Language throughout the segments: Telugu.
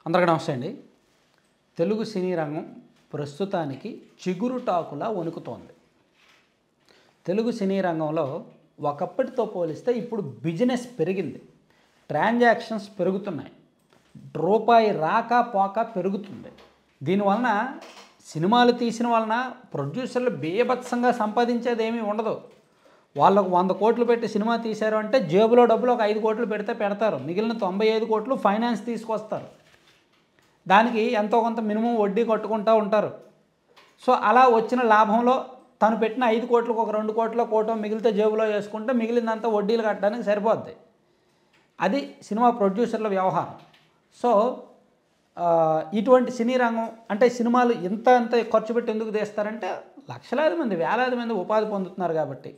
అందరికీ నమస్తే అండి. తెలుగు సినీ రంగం ప్రస్తుతానికి చిగురుటాకులా వణుకుతోంది. తెలుగు సినీ రంగంలో ఒకప్పటితో పోలిస్తే ఇప్పుడు బిజినెస్ పెరిగింది. ట్రాన్సాక్షన్స్ పెరుగుతున్నాయి. రూపాయి రాక పోక పెరుగుతుంది. దీనివలన సినిమాలు తీసిన వలన ప్రొడ్యూసర్లు బీభత్సంగా సంపాదించేది ఏమీ ఉండదు. వాళ్ళకు 100 కోట్లు పెట్టి సినిమా తీశారు అంటే జేబులో డబ్బులు ఒక 5 కోట్లు పెడితే పెడతారు. మిగిలిన 95 కోట్లు ఫైనాన్స్ తీసుకొస్తారు. దానికి ఎంతో కొంత మినిమం వడ్డీ కట్టుకుంటూ ఉంటారు. సో అలా వచ్చిన లాభంలో తను పెట్టిన 5 కోట్లకు ఒక 2 కోట్ల కోటో మిగిలితే జేబులో వేసుకుంటే మిగిలినంతా వడ్డీలు కట్టడానికి సరిపోద్ది. అది సినిమా ప్రొడ్యూసర్ల వ్యవహారం. సో ఇటువంటి సినీ రంగం అంటే సినిమాలు ఇంత ఖర్చు పెట్టి ఎందుకు తీస్తారంటే లక్షలాది మంది వేలాది మంది ఉపాధి పొందుతున్నారు కాబట్టి.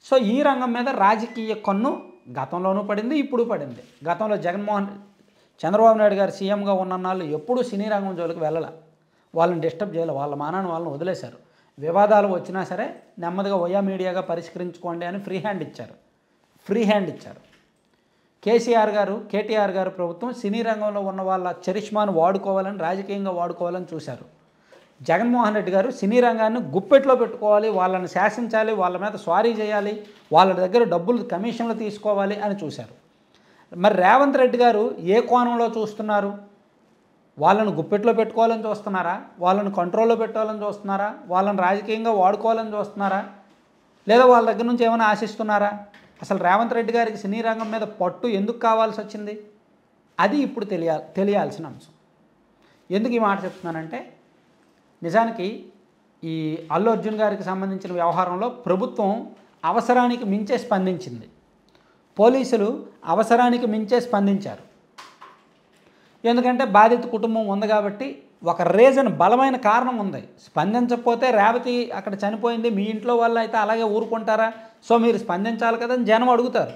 సో ఈ రంగం మీద రాజకీయ కన్ను గతంలోనూ పడింది, ఇప్పుడు పడింది. గతంలో చంద్రబాబు నాయుడు గారు సీఎంగా ఉన్నన్నాళ్ళు ఎప్పుడూ సినీ రంగం జోలికి వెళ్ళాల. వాళ్ళని డిస్టర్బ్ చేయాలి, వాళ్ళ మానాన్ని వాళ్ళని వదిలేశారు. వివాదాలు వచ్చినా సరే నెమ్మదిగా వయా మీడియాగా పరిష్కరించుకోండి అని ఫ్రీ హ్యాండ్ ఇచ్చారు. కేటీఆర్ గారు ప్రభుత్వం సినీ రంగంలో ఉన్న వాళ్ళ చరిష్మాను వాడుకోవాలని, రాజకీయంగా వాడుకోవాలని చూశారు. జగన్మోహన్ రెడ్డి గారు సినీ రంగాన్ని గుప్పెట్లో పెట్టుకోవాలి, వాళ్ళని శాసించాలి, వాళ్ళ మీద స్వారీ చేయాలి, వాళ్ళ దగ్గర డబ్బులు కమిషన్లు తీసుకోవాలి అని చూశారు. మరి రేవంత్ రెడ్డి గారు ఏ కోణంలో చూస్తున్నారు? వాళ్ళను గుప్పెట్లో పెట్టుకోవాలని చూస్తున్నారా? వాళ్ళని కంట్రోల్లో పెట్టాలని చూస్తున్నారా? వాళ్ళని రాజకీయంగా వాడుకోవాలని చూస్తున్నారా? లేదా వాళ్ళ దగ్గర నుంచి ఏమైనా ఆశిస్తున్నారా? అసలు రేవంత్ రెడ్డి గారికి సినీ రంగం మీద పట్టు ఎందుకు కావాల్సి వచ్చింది? అది ఇప్పుడు తెలియాల్సిన అంశం. ఎందుకు ఈ మాట చెప్తున్నానంటే, నిజానికి ఈ అల్లు అర్జున్ గారికి సంబంధించిన వ్యవహారంలో ప్రభుత్వం అవసరానికి మించే స్పందించింది. పోలీసులు అవసరానికి మించే స్పందించారు. ఎందుకంటే బాధిత కుటుంబం ఉంది కాబట్టి ఒక రీజన్, బలమైన కారణం ఉంది. స్పందించకపోతే రేవతి అక్కడ చనిపోయింది, మీ ఇంట్లో వాళ్ళు అయితే అలాగే ఊరుకుంటారా? సో మీరు స్పందించాలి కదా అని జనం అడుగుతారు.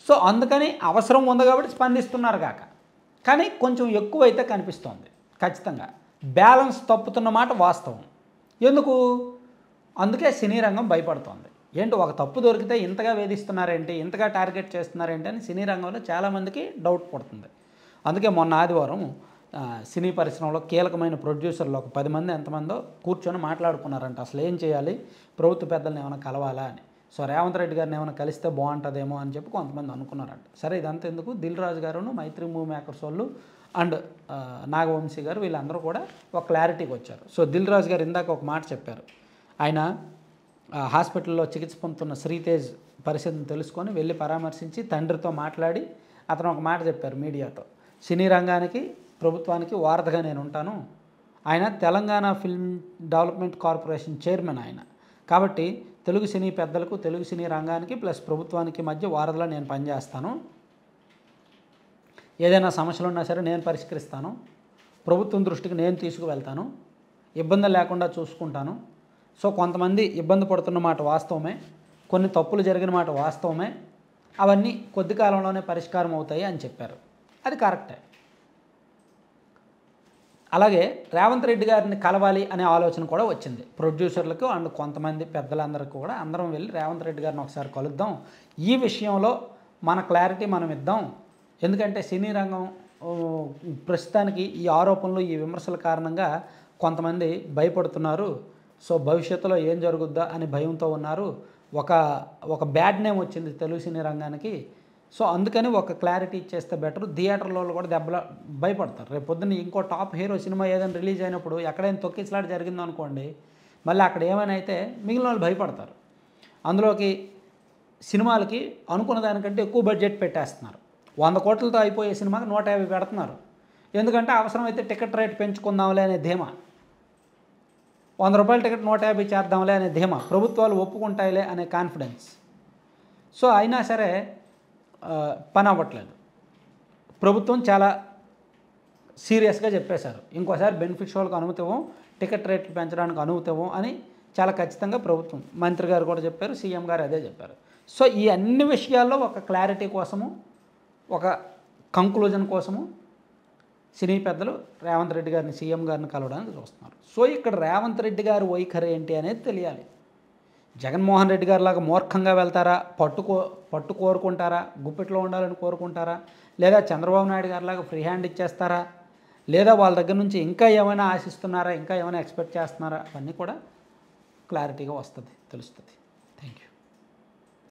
సో అందుకని అవసరం ఉంది కాబట్టి స్పందిస్తున్నారు కాక, కానీ కొంచెం ఎక్కువైతే కనిపిస్తోంది. ఖచ్చితంగా బ్యాలెన్స్ తప్పుతున్న మాట వాస్తవం. ఎందుకు? అందుకే సినీ రంగం భయపడుతోంది. ఏంటి, ఒక తప్పు దొరికితే ఇంతగా వేధిస్తున్నారేంటి, ఇంతగా టార్గెట్ చేస్తున్నారేంటి అని సినీ రంగంలో చాలామందికి డౌట్ పడుతుంది. అందుకే మొన్న ఆదివారం సినీ పరిశ్రమలో కీలకమైన ప్రొడ్యూసర్లు ఒక 10 మంది ఎంతమందో కూర్చొని మాట్లాడుకున్నారంట. అసలు ఏం చేయాలి, ప్రభుత్వ పెద్దలను ఏమైనా కలవాలా అని. సో రేవంత్ రెడ్డి గారిని ఏమైనా కలిస్తే బాగుంటుందేమో అని చెప్పి కొంతమంది అనుకున్నారంట. సరే ఇదంతా ఎందుకు, దిల్ రాజు గారును, మైత్రి మూవీ మేకర్స్ వాళ్ళు అండ్ నాగవంశీ గారు వీళ్ళందరూ కూడా ఒక క్లారిటీకి వచ్చారు. సో దిల్ రాజు గారు ఇందాక ఒక మాట చెప్పారు. ఆయన హాస్పిటల్లో చికిత్స పొందుతున్న శ్రీతేజ్ పరిస్థితిని తెలుసుకొని వెళ్ళి పరామర్శించి తండ్రితో మాట్లాడి అతను ఒక మాట చెప్పారు మీడియాతో. సినీ రంగానికి, ప్రభుత్వానికి వారధిగా నేను ఉంటాను. ఆయన Telangana film development corporation chairman ఆయన. కాబట్టి తెలుగు సినీ పెద్దలకు, తెలుగు సినీ రంగానికి ప్లస్ ప్రభుత్వానికి మధ్య వారధిలో నేను పనిచేస్తాను. ఏదైనా సమస్యలు ఉన్నా సరే నేను పరిష్కరిస్తాను. ప్రభుత్వం దృష్టికి నేను తీసుకువెళ్తాను. ఇబ్బంది లేకుండా చూసుకుంటాను. సో కొంతమంది ఇబ్బంది పడుతున్న మాట వాస్తవమే, కొన్ని తప్పులు జరిగిన మాట వాస్తవమే. అవన్నీ కొద్ది కాలంలోనే పరిష్కారం అవుతాయి అని చెప్పారు. అది కరెక్టే. అలాగే రేవంత్ రెడ్డి గారిని కలవాలి అనే ఆలోచన కూడా వచ్చింది ప్రొడ్యూసర్లకు అండ్ కొంతమంది పెద్దలందరికీ కూడా. అందరం వెళ్ళి రేవంత్ రెడ్డి గారిని ఒకసారి కలుద్దాం, ఈ విషయంలో మన క్లారిటీ మనం ఇద్దాం. ఎందుకంటే సినీ రంగం ప్రస్తుతానికి ఈ ఆరోపణలు, ఈ విమర్శల కారణంగా కొంతమంది భయపడుతున్నారు. సో భవిష్యత్తులో ఏం జరుగుద్దా అని భయంతో ఉన్నారు. ఒక బ్యాడ్ నేమ్ వచ్చింది తెలుగు సినీ రంగానికి. సో అందుకని ఒక క్లారిటీ ఇచ్చేస్తే బెటర్. థియేటర్లో కూడా భయపడతారు. రేపు పొద్దున్న ఇంకో టాప్ హీరో సినిమా ఏదైనా రిలీజ్ అయినప్పుడు ఎక్కడైనా తొక్కిసలాట జరిగిందో అనుకోండి, మళ్ళీ అక్కడ ఏమైనా అయితే మిగిలిన వాళ్ళు భయపడతారు. అందులోకి సినిమాలకి అనుకున్న దానికంటే ఎక్కువ బడ్జెట్ పెట్టేస్తున్నారు. 100 కోట్లతో అయిపోయే సినిమాకి 150 పెడుతున్నారు. ఎందుకంటే అవసరమైతే టికెట్ రేట్ పెంచుకుందాంలే అనే ధీమా, 100 రూపాయల టికెట్ 150 చేద్దాంలే అనే ధీమా, ప్రభుత్వాలు ఒప్పుకుంటాయిలే అనే కాన్ఫిడెన్స్. సో అయినా సరే పని అవ్వట్లేదు. ప్రభుత్వం చాలా సీరియస్గా చెప్పేశారు, ఇంకోసారి బెనిఫిట్ షోలకు అనుమతి ఇవ్వం, టికెట్ రేట్లు పెంచడానికి అనుమతి ఇవ్వం అని చాలా ఖచ్చితంగా ప్రభుత్వం, మంత్రి గారు కూడా చెప్పారు, సీఎం గారు అదే చెప్పారు. సో ఈ అన్ని విషయాల్లో ఒక క్లారిటీ కోసము, ఒక కంక్లూజన్ కోసము సినీ పెద్దలు రేవంత్ రెడ్డి గారిని, సీఎం గారిని కలవడానికి చూస్తున్నారు. సో ఇక్కడ రేవంత్ రెడ్డి గారి వైఖరి ఏంటి అనేది తెలియాలి. జగన్మోహన్ రెడ్డి గారి లాగా మూర్ఖంగా వెళ్తారా, పట్టు కోరుకుంటారా, గుప్పెట్లో ఉండాలని కోరుకుంటారా, లేదా చంద్రబాబు నాయుడు గారిలాగా ఫ్రీ హ్యాండ్ ఇచ్చేస్తారా, లేదా వాళ్ళ దగ్గర నుంచి ఇంకా ఏమైనా ఆశిస్తున్నారా, ఇంకా ఏమైనా ఎక్స్పెక్ట్ చేస్తున్నారా, అవన్నీ కూడా క్లారిటీగా వస్తుంది, తెలుస్తుంది. Thank you.